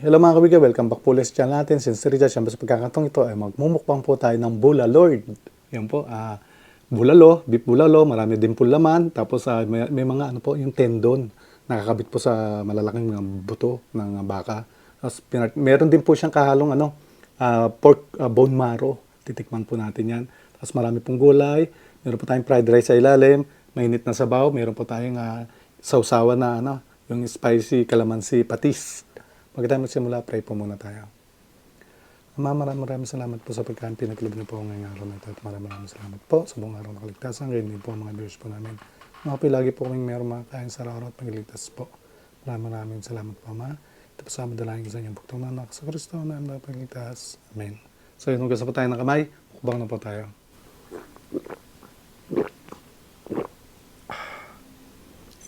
Hello mga kabiga, welcome back po ulit sa channel natin. Since Richard, siyempre sa pagkakataong ito ay magmumukbang po tayo ng Bulalord. Yan po, bulalo, beef bulalo, marami din po laman. Tapos may mga ano po, yung tendon, nakakabit po sa malalaking mga buto ng baka. Tapos meron din po siyang kahalong pork bone marrow. Titikman po natin yan. Tapos marami pong gulay, meron po tayong fried rice sa ilalim, mainit na sabaw, meron po tayong sausawan na yung spicy calamansi patis. Bago tayo magsimula, pray po muna tayo. Ama, maraming salamat po sa pagkain pinaglob niyo po ngayong araw na ito. At maraming salamat po sa buong araw na kaligtasan. Ngayon din po ang mga viewers po namin. Mga po, lagi po kaming meron makakain sa araw at pagliligtas po. Maraming salamat po, Ama. Ito po sa madalangin ko sa inyong bugtong na anak sa Kristo na ang pagligtas. Amen. So yun, hugas po tayo ng kamay. Mukbang na po tayo.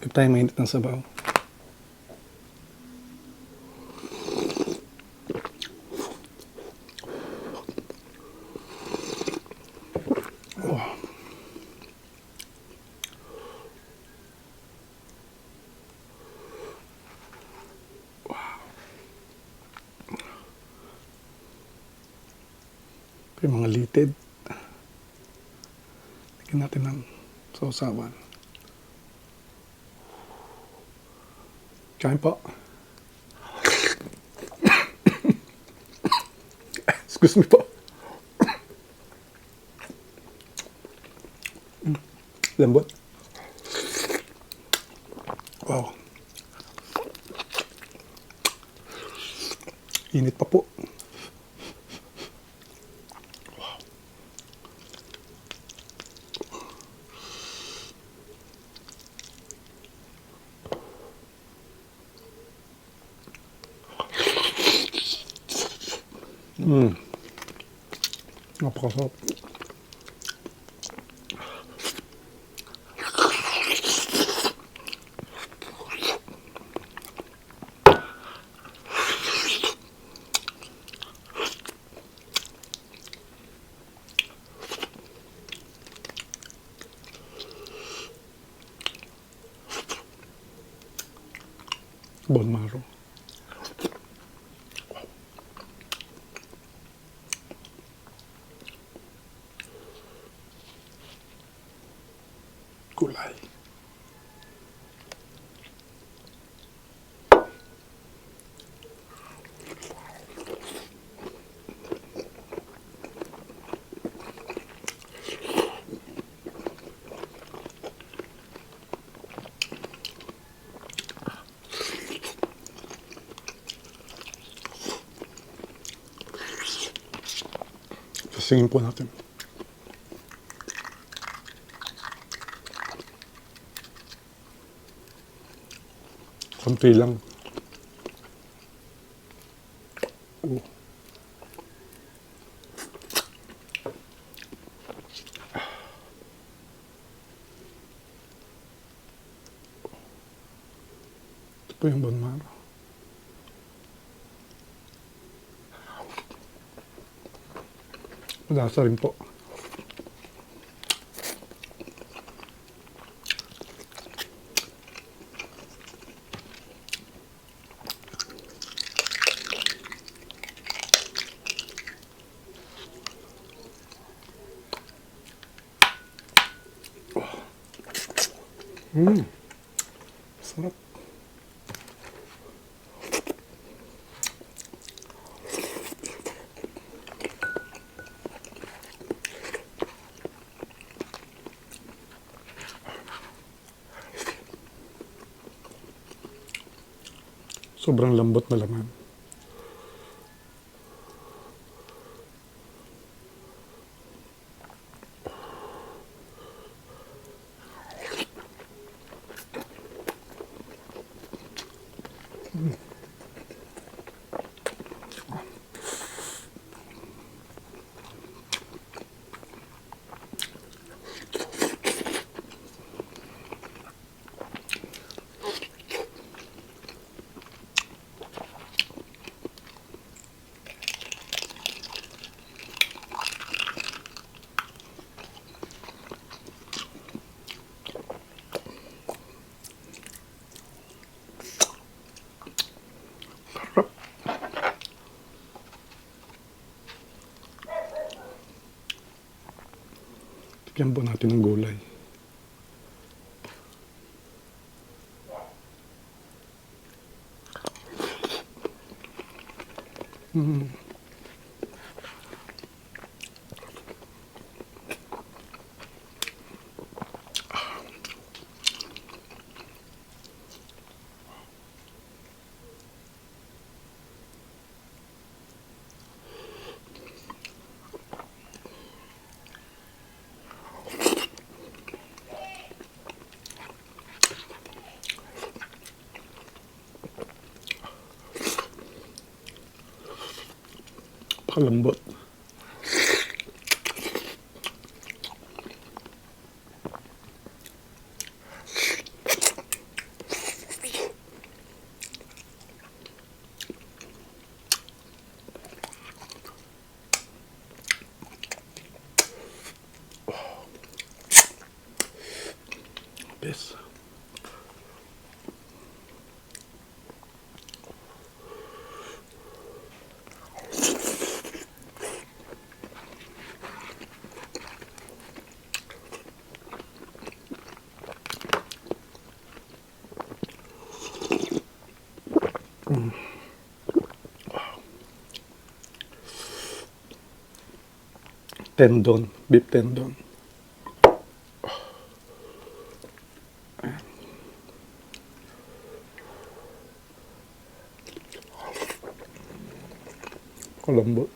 Ito tayo mainit ng sabaw. Yung mga litid. Lagyan natin ng sausawan. Kain po. Excuse me po. Lambot. Wow. Init pa po. Napakasarap. Bone marrow. Gulay. Sasingin po natin. Konti lang. Ito po yung bone marrow. Malasa rin po. Sarap. Sobrang lambot na laman. Lagyan po natin ng gulay. Kalambot. Yes. Tendon, beef tendon. Kalambot.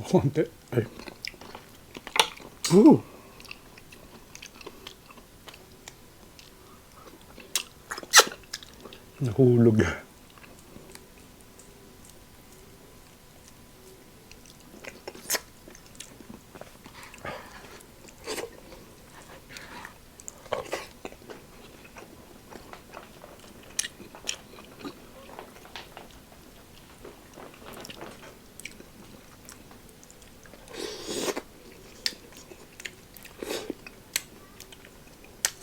Konti. Ay. Nahulog.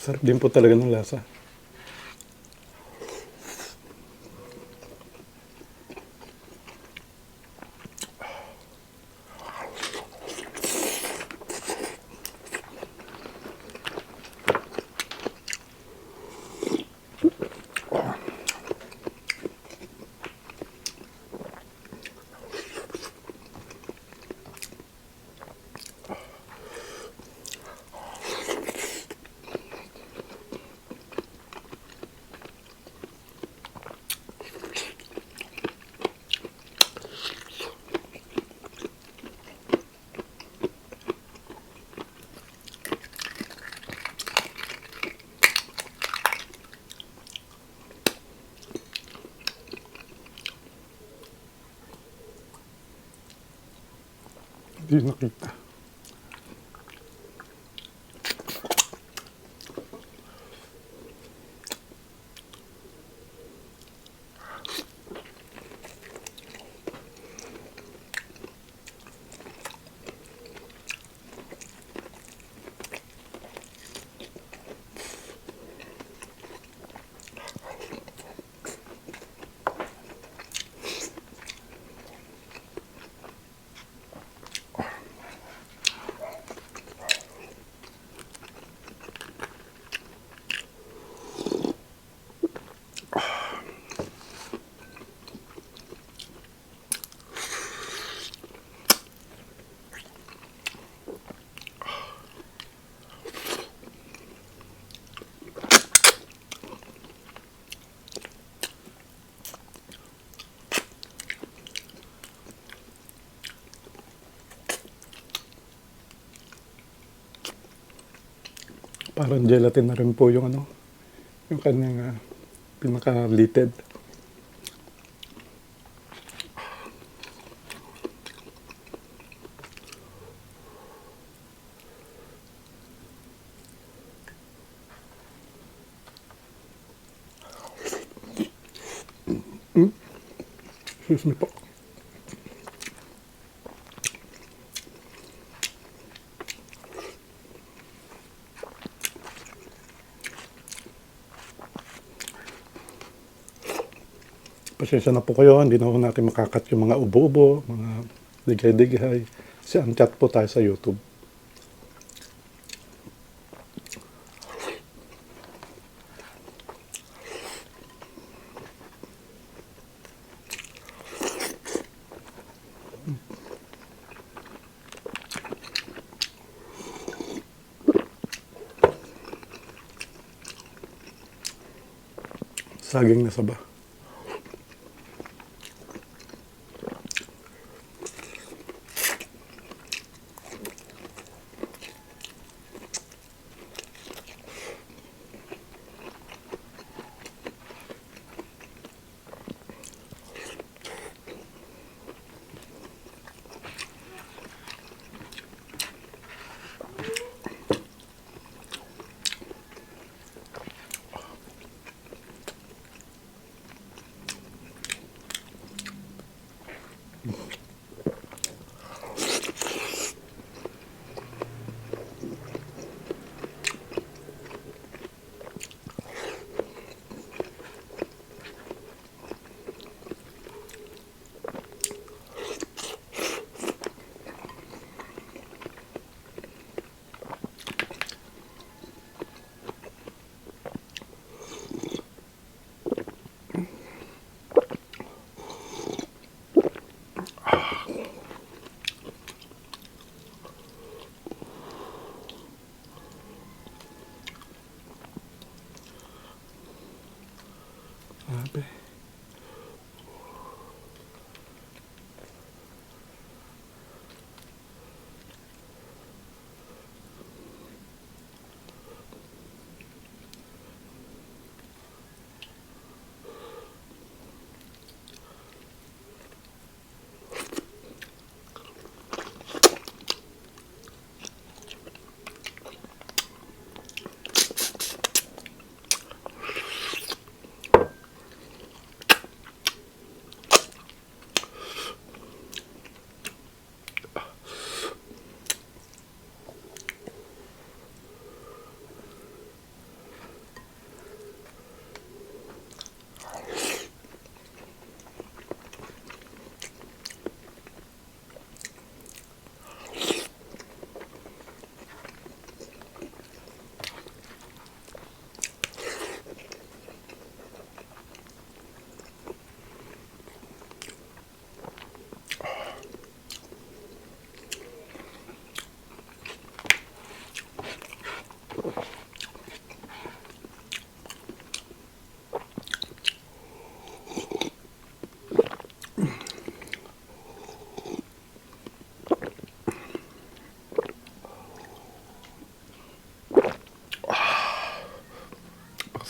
Sarap din po talaga ng lasa. Hindi nakita. Parang gelatin na rin po yung ano, yung kanyang pinaka-litid. Excuse me po. Pasensya na po kayo, hindi na po natin makakat yung mga ubo-ubo, mga digay-digay. Kasi uncut po tayo sa YouTube. Saging na saba. Grabe.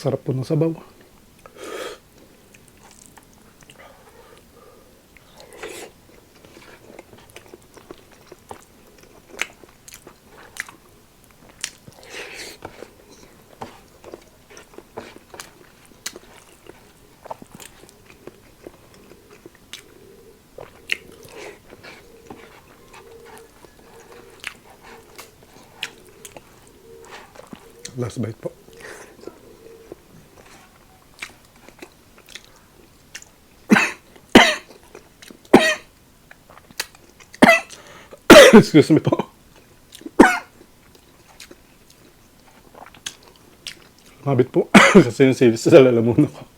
Sarap po ng sabaw. Last bite po. Excuse me po. Mabit po. Kasi yung service sa lalamunan ko.